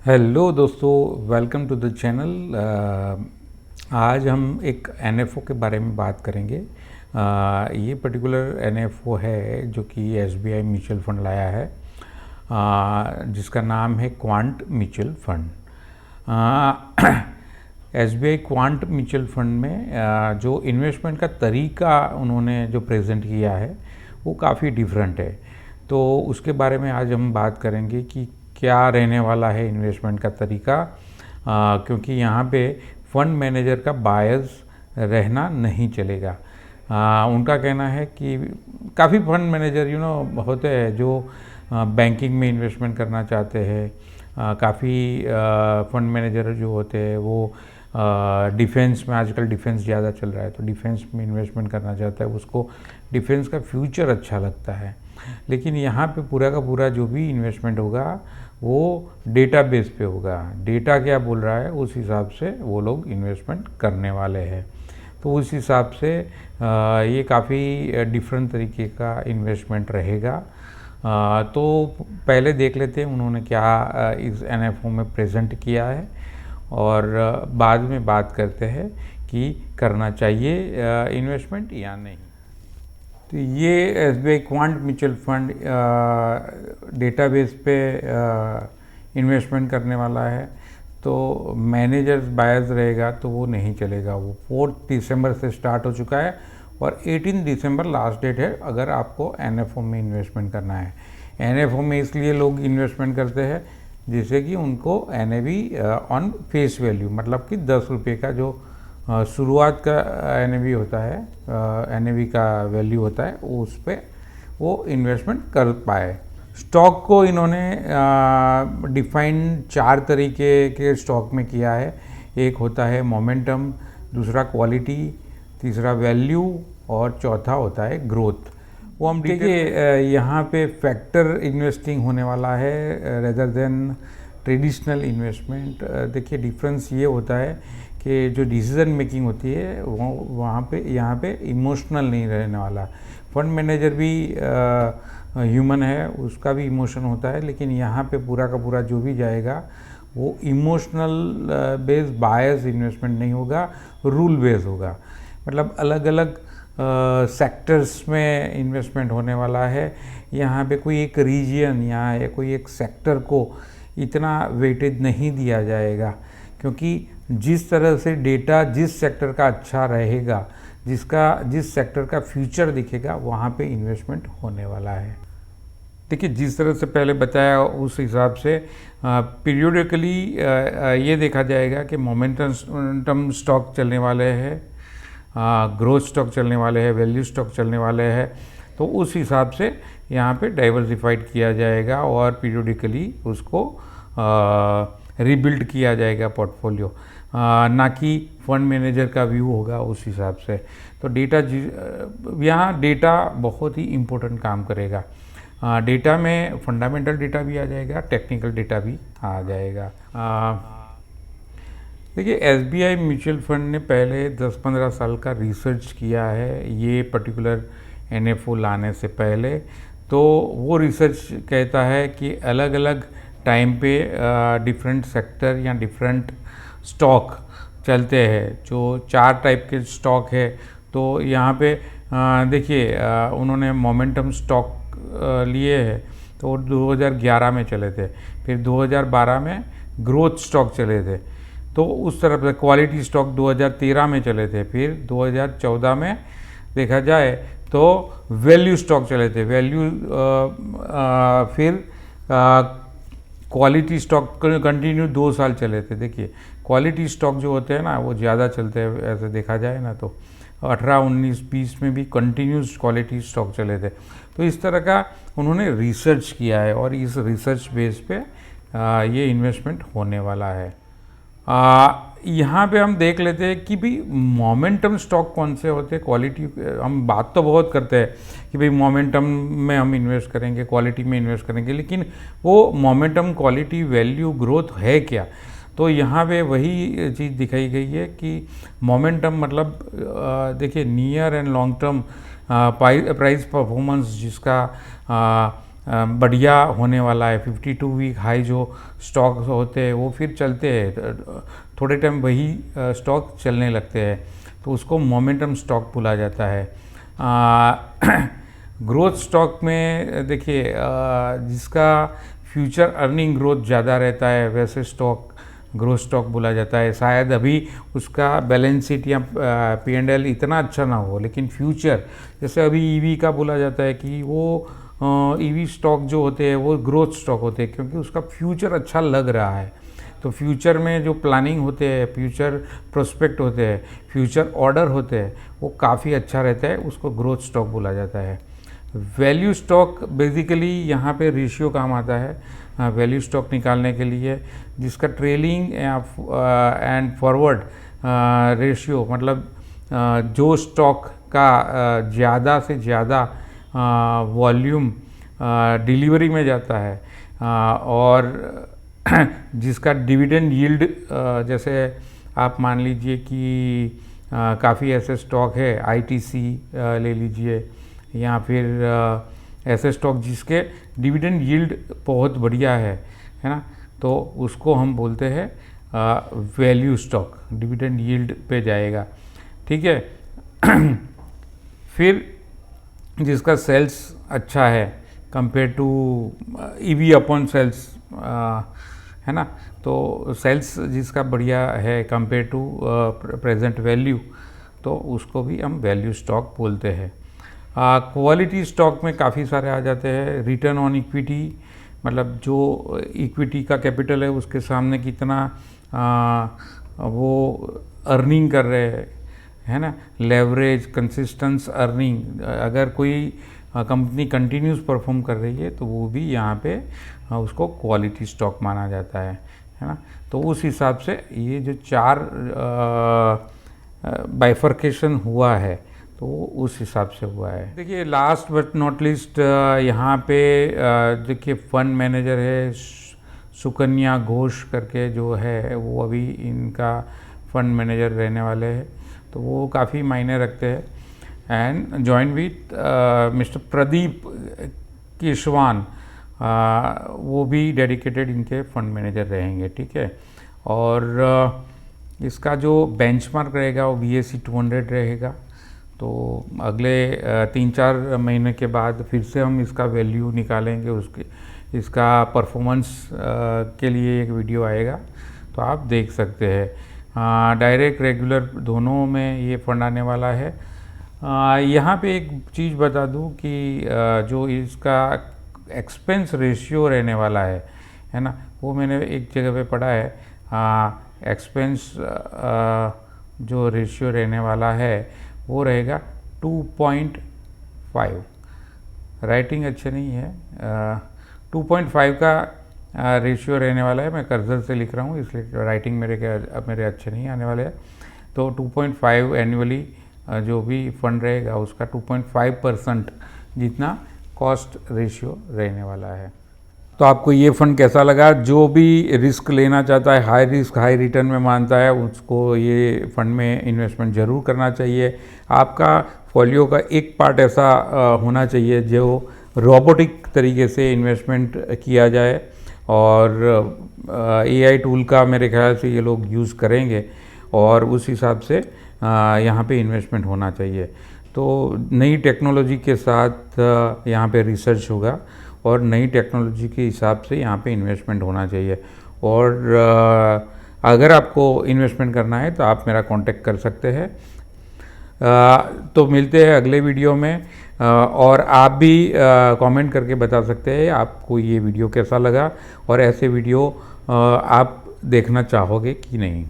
Hello दोस्तों, welcome to the channel. आज हम एक एनएफओ के बारे में बात करेंगे। ये पर्टिकुलर एनएफओ है जो कि एसबीआई म्यूचुअल फंड लाया है, जिसका नाम है quant mutual fund. SBI quant mutual fund में जो इन्वेस्टमेंट का तरीका उन्होंने जो प्रेजेंट किया है वो काफ़ी डिफरेंट है। तो उसके बारे में आज हम बात करेंगे कि क्या रहने वाला है इन्वेस्टमेंट का तरीका, क्योंकि यहाँ पे फंड मैनेजर का बायस रहना नहीं चलेगा। उनका कहना है कि काफ़ी फंड मैनेजर होते हैं जो बैंकिंग में इन्वेस्टमेंट करना चाहते हैं। काफ़ी फंड मैनेजर जो होते हैं वो डिफेंस में, आजकल डिफेंस ज़्यादा चल रहा है तो डिफेंस में इन्वेस्टमेंट करना चाहता है, उसको डिफेंस का फ्यूचर अच्छा लगता है। लेकिन यहाँ पे पूरा का पूरा जो भी इन्वेस्टमेंट होगा वो डेटाबेस पे होगा। डेटा क्या बोल रहा है उस हिसाब से वो लोग इन्वेस्टमेंट करने वाले हैं। तो उस हिसाब से ये काफ़ी डिफरेंट तरीके का इन्वेस्टमेंट रहेगा। तो पहले देख लेते हैं उन्होंने क्या इस एनएफओ में प्रेजेंट किया है और बाद में बात करते हैं कि करना चाहिए इन्वेस्टमेंट या नहीं। तो ये SBI quant mutual fund database पे इन्वेस्टमेंट करने वाला है। तो मैनेजर्स बायस रहेगा तो वो नहीं चलेगा। वो 4 दिसंबर से स्टार्ट हो चुका है और 18 दिसंबर लास्ट डेट है अगर आपको एनएफओ में इन्वेस्टमेंट करना है। एनएफओ में इसलिए लोग इन्वेस्टमेंट करते हैं जिससे कि उनको एनएवी ऑन फेस वैल्यू, मतलब कि 10 रुपये का जो शुरुआत का एनएवी होता है, एनएवी का वैल्यू होता है, उस पर वो इन्वेस्टमेंट कर पाए। स्टॉक को इन्होंने डिफाइन 4 तरीके के स्टॉक में किया है। एक होता है मोमेंटम, दूसरा क्वालिटी, तीसरा वैल्यू और चौथा होता है ग्रोथ। वो हम देखिए यहाँ पे फैक्टर इन्वेस्टिंग होने वाला है रेदर देन ट्रेडिशनल इन्वेस्टमेंट। देखिए डिफरेंस ये होता है कि जो डिसीजन मेकिंग होती है वो वहाँ पे, यहाँ पे इमोशनल नहीं रहने वाला। फंड मैनेजर भी ह्यूमन है, उसका भी इमोशन होता है, लेकिन यहाँ पे पूरा का पूरा जो भी जाएगा वो इमोशनल बेस बायस इन्वेस्टमेंट नहीं होगा, रूल बेस होगा। मतलब अलग अलग सेक्टर्स में इन्वेस्टमेंट होने वाला है। यहाँ पे कोई एक रीजन या कोई एक सेक्टर को इतना वेटेज नहीं दिया जाएगा, क्योंकि जिस तरह से डेटा जिस सेक्टर का अच्छा रहेगा, जिस सेक्टर का फ्यूचर दिखेगा, वहाँ पे इन्वेस्टमेंट होने वाला है। देखिए जिस तरह से पहले बताया उस हिसाब से पीरियोडिकली ये देखा जाएगा कि मोमेंटम स्टॉक चलने वाले हैं, ग्रोथ स्टॉक चलने वाले हैं, वैल्यू स्टॉक चलने वाले हैं। तो उस हिसाब से यहाँ पे डाइवर्सिफाइड किया जाएगा और पीरियोडिकली उसको रीबिल्ड किया जाएगा पोर्टफोलियो, ना कि फंड मैनेजर का व्यू होगा उस हिसाब से। तो डेटा यहाँ डेटा बहुत ही इम्पोर्टेंट काम करेगा। डेटा में फंडामेंटल डेटा भी आ जाएगा, टेक्निकल डेटा भी आ जाएगा। देखिए एसबीआई म्यूचुअल फंड ने पहले 10-15 साल का रिसर्च किया है ये पर्टिकुलर एनएफओ लाने से पहले। तो वो रिसर्च कहता है कि अलग अलग टाइम पे डिफरेंट सेक्टर या डिफरेंट स्टॉक चलते हैं। जो 4 टाइप के स्टॉक है, तो यहाँ पे देखिए उन्होंने मोमेंटम स्टॉक लिए हैं तो 2011 में चले थे, फिर 2012 में ग्रोथ स्टॉक चले थे, तो उस तरफ से क्वालिटी स्टॉक 2013 में चले थे, फिर 2014 में देखा जाए तो वैल्यू स्टॉक चले थे, फिर क्वालिटी स्टॉक कंटिन्यू 2 साल चले थे। देखिए क्वालिटी स्टॉक जो होते हैं ना वो ज़्यादा चलते हैं, ऐसे देखा जाए ना तो 18, 19, 20 में भी कंटिन्यूस क्वालिटी स्टॉक चले थे। तो इस तरह का उन्होंने रिसर्च किया है और इस रिसर्च बेस पे ये इन्वेस्टमेंट होने वाला है। यहाँ पे हम देख लेते हैं कि भाई मोमेंटम स्टॉक कौन से होते हैं। क्वालिटी हम बात तो बहुत करते हैं कि भाई मोमेंटम में हम इन्वेस्ट करेंगे, क्वालिटी में इन्वेस्ट करेंगे, लेकिन वो मोमेंटम, क्वालिटी, वैल्यू, ग्रोथ है क्या। तो यहाँ पे वही चीज़ दिखाई गई है कि मोमेंटम मतलब देखिए near and long term price performance जिसका बढ़िया होने वाला है। 52 वीक हाई जो स्टॉक होते हैं वो फिर चलते हैं, थोड़े टाइम वही स्टॉक चलने लगते हैं, तो उसको मोमेंटम स्टॉक बोला जाता है। ग्रोथ स्टॉक में देखिए जिसका फ्यूचर अर्निंग ग्रोथ ज़्यादा रहता है वैसे स्टॉक ग्रोथ स्टॉक बोला जाता है। शायद अभी उसका बैलेंस शीट या P&L इतना अच्छा ना हो, लेकिन फ्यूचर जैसे अभी ईवी का बोला जाता है कि वो ईवी स्टॉक जो होते हैं वो ग्रोथ स्टॉक होते हैं, क्योंकि उसका फ्यूचर अच्छा लग रहा है। तो फ्यूचर में जो प्लानिंग होते हैं, फ्यूचर प्रोस्पेक्ट होते हैं, फ्यूचर ऑर्डर होते हैं, वो काफ़ी अच्छा रहता है, उसको ग्रोथ स्टॉक बोला जाता है। वैल्यू स्टॉक बेसिकली यहाँ पे रेशियो काम आता है वैल्यू स्टॉक निकालने के लिए, जिसका ट्रेलिंग एंड फॉरवर्ड रेशियो, मतलब जो स्टॉक का ज़्यादा से ज़्यादा वॉल्यूम डिलीवरी में जाता है और जिसका डिविडेंड यील्ड, जैसे आप मान लीजिए कि काफ़ी ऐसे स्टॉक है, ITC ले लीजिए, या फिर ऐसे स्टॉक जिसके डिविडेंड यील्ड बहुत बढ़िया है ना, तो उसको हम बोलते हैं वैल्यू स्टॉक, डिविडेंड यील्ड पे जाएगा, ठीक है। फिर जिसका सेल्स अच्छा है compare to EV upon sales, है ना, तो सेल्स जिसका बढ़िया है कंपेयर टू प्रेजेंट वैल्यू, तो उसको भी हम वैल्यू स्टॉक बोलते हैं। क्वालिटी स्टॉक में काफ़ी सारे आ जाते हैं। रिटर्न ऑन इक्विटी, मतलब जो इक्विटी का कैपिटल है उसके सामने कितना वो अर्निंग कर रहे हैं, है ना। लेवरेज, कंसिस्टेंस अर्निंग, अगर कोई कंपनी कंटिन्यूस परफॉर्म कर रही है तो वो भी यहाँ पे उसको क्वालिटी स्टॉक माना जाता है ना। तो उस हिसाब से ये जो 4 बाइफर्केशन हुआ है तो उस हिसाब से हुआ है। देखिए लास्ट बट नॉट लिस्ट यहाँ पे देखिए फंड मैनेजर है सुकन्या घोष करके जो है, वो अभी इनका फंड मैनेजर रहने वाले हैं, तो वो काफ़ी मायने रखते हैं। And join with mister Pradeep Keshavan, वो भी डेडिकेटेड इनके फंड मैनेजर रहेंगे, ठीक है। और इसका जो बेंचमार्क रहेगा वो BSE 200 रहेगा। तो अगले 3-4 महीने के बाद फिर से हम इसका वैल्यू निकालेंगे, उसके इसका परफॉर्मेंस के लिए एक वीडियो आएगा, तो आप देख सकते हैं। डायरेक्ट रेगुलर दोनों में ये फंड आने वाला है। यहाँ पे एक चीज़ बता दूँ कि जो इसका एक्सपेंस रेशियो रहने वाला है ना, वो मैंने एक जगह पे पढ़ा है। एक्सपेंस जो रेशियो रहने वाला है वो रहेगा 2.5। राइटिंग अच्छे नहीं है, 2.5 का रेशियो रहने वाला है। मैं कर्सर से लिख रहा हूँ इसलिए राइटिंग मेरे अच्छे नहीं आने वाले हैं। तो 2.5 एनुअली जो भी फंड रहेगा उसका 2.5% जितना कॉस्ट रेशियो रहने वाला है। तो आपको ये फंड कैसा लगा? जो भी रिस्क लेना चाहता है, हाई रिस्क हाई रिटर्न में मानता है, उसको ये फंड में इन्वेस्टमेंट ज़रूर करना चाहिए। आपका फोलियो का एक पार्ट ऐसा होना चाहिए जो रोबोटिक तरीके से इन्वेस्टमेंट किया जाए, और AI टूल का मेरे ख्याल से ये लोग यूज़ करेंगे, और उस हिसाब से यहाँ पे इन्वेस्टमेंट होना चाहिए। तो नई टेक्नोलॉजी के साथ यहाँ पे रिसर्च होगा, और नई टेक्नोलॉजी के हिसाब से यहाँ पे इन्वेस्टमेंट होना चाहिए। और अगर आपको इन्वेस्टमेंट करना है तो आप मेरा कांटेक्ट कर सकते हैं। तो मिलते हैं अगले वीडियो में, और आप भी कमेंट करके बता सकते हैं आपको ये वीडियो कैसा लगा, और ऐसे वीडियो आप देखना चाहोगे कि नहीं।